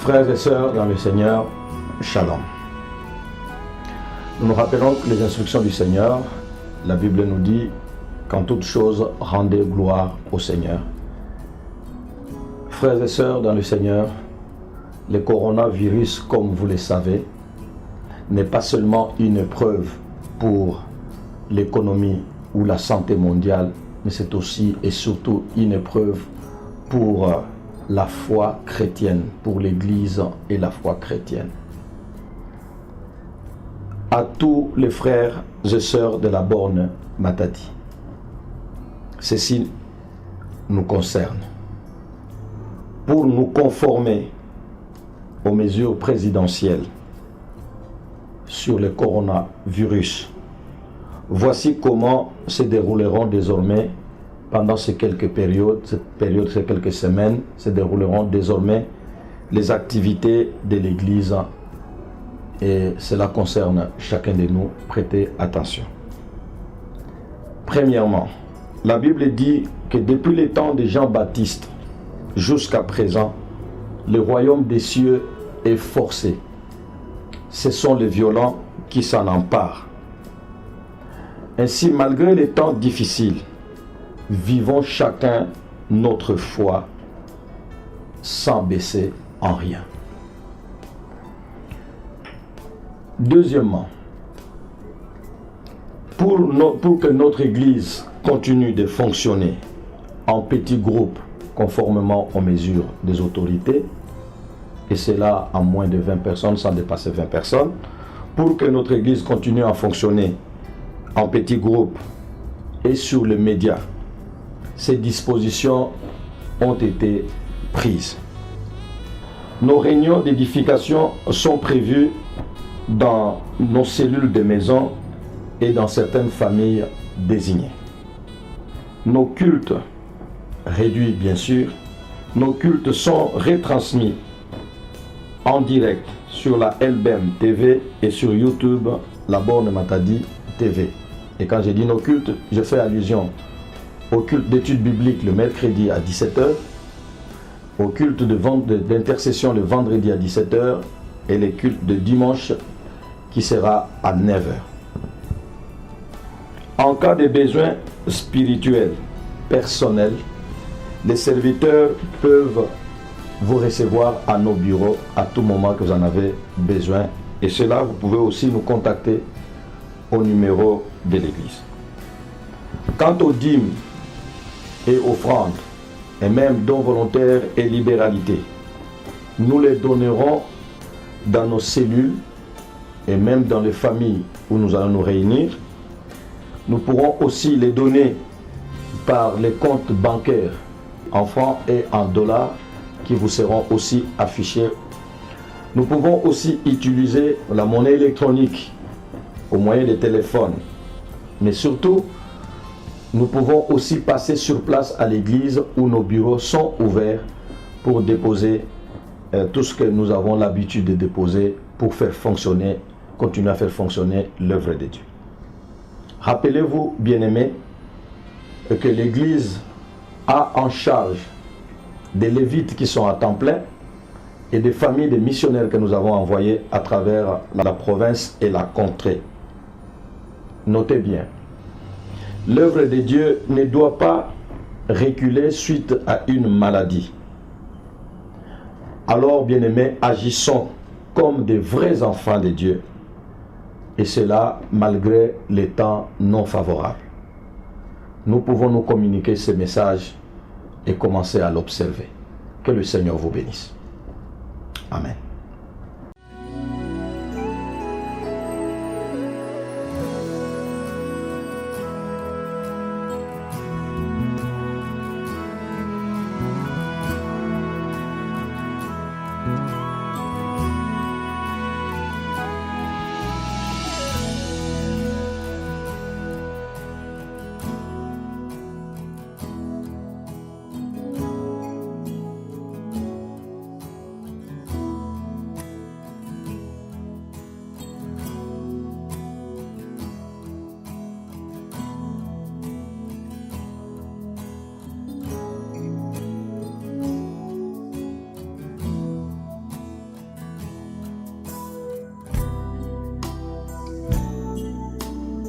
Frères et sœurs dans le Seigneur, Shalom. Nous nous rappelons que les instructions du Seigneur, la Bible nous dit qu'en toute chose, rendez gloire au Seigneur. Frères et sœurs dans le Seigneur, le coronavirus, comme vous le savez, n'est pas seulement une épreuve pour l'économie ou la santé mondiale, mais c'est aussi et surtout une épreuve pour la foi chrétienne, pour l'Église et la foi chrétienne. À tous les frères et sœurs de la borne Matadi, ceci nous concerne. Pour nous conformer aux mesures présidentielles sur le coronavirus, voici comment se dérouleront désormais pendant ces quelques périodes, ces quelques semaines, se dérouleront désormais les activités de l'Église et cela concerne chacun de nous. Prêtez attention. Premièrement, la Bible dit que depuis les temps de Jean-Baptiste jusqu'à présent, le royaume des cieux est forcé. Ce sont les violents qui s'en emparent. Ainsi, malgré les temps difficiles, vivons chacun notre foi sans baisser en rien. Deuxièmement, pour que notre Église continue de fonctionner en petits groupes conformément aux mesures des autorités, et cela en moins de 20 personnes, sans dépasser 20 personnes, pour que notre Église continue à fonctionner en petits groupes et sur les médias, ces dispositions ont été prises. Nos réunions d'édification sont prévues dans nos cellules de maison et dans certaines familles désignées. Nos cultes, réduits bien sûr, nos cultes sont retransmis en direct sur la LBM TV et sur YouTube, la borne Matadi TV. Et quand je dis nos cultes, je fais allusion au culte d'études bibliques le mercredi à 17h, au culte d'intercession le vendredi à 17h et les cultes de dimanche qui sera à 9h. En cas de besoin spirituel, personnel, les serviteurs peuvent vous recevoir à nos bureaux à tout moment que vous en avez besoin. Et cela, vous pouvez aussi nous contacter au numéro de l'Église. Quant aux dîmes et offrandes, et même dons volontaires et libéralité, nous les donnerons dans nos cellules et même dans les familles où nous allons nous réunir. Nous pourrons aussi les donner par les comptes bancaires en francs et en dollars qui vous seront aussi affichés. Nous pouvons aussi utiliser la monnaie électronique au moyen des téléphones. Mais surtout, nous pouvons aussi passer sur place à l'église où nos bureaux sont ouverts pour déposer tout ce que nous avons l'habitude de déposer pour faire fonctionner, continuer à faire fonctionner l'œuvre de Dieu. Rappelez-vous, bien-aimés, que l'église a en charge des lévites qui sont à temps plein et des familles de missionnaires que nous avons envoyés à travers la province et la contrée. Notez bien, l'œuvre de Dieu ne doit pas reculer suite à une maladie. Alors, bien-aimés, agissons comme des vrais enfants de Dieu, et cela malgré les temps non favorables. Nous pouvons nous communiquer ce message et commencer à l'observer. Que le Seigneur vous bénisse. Amen.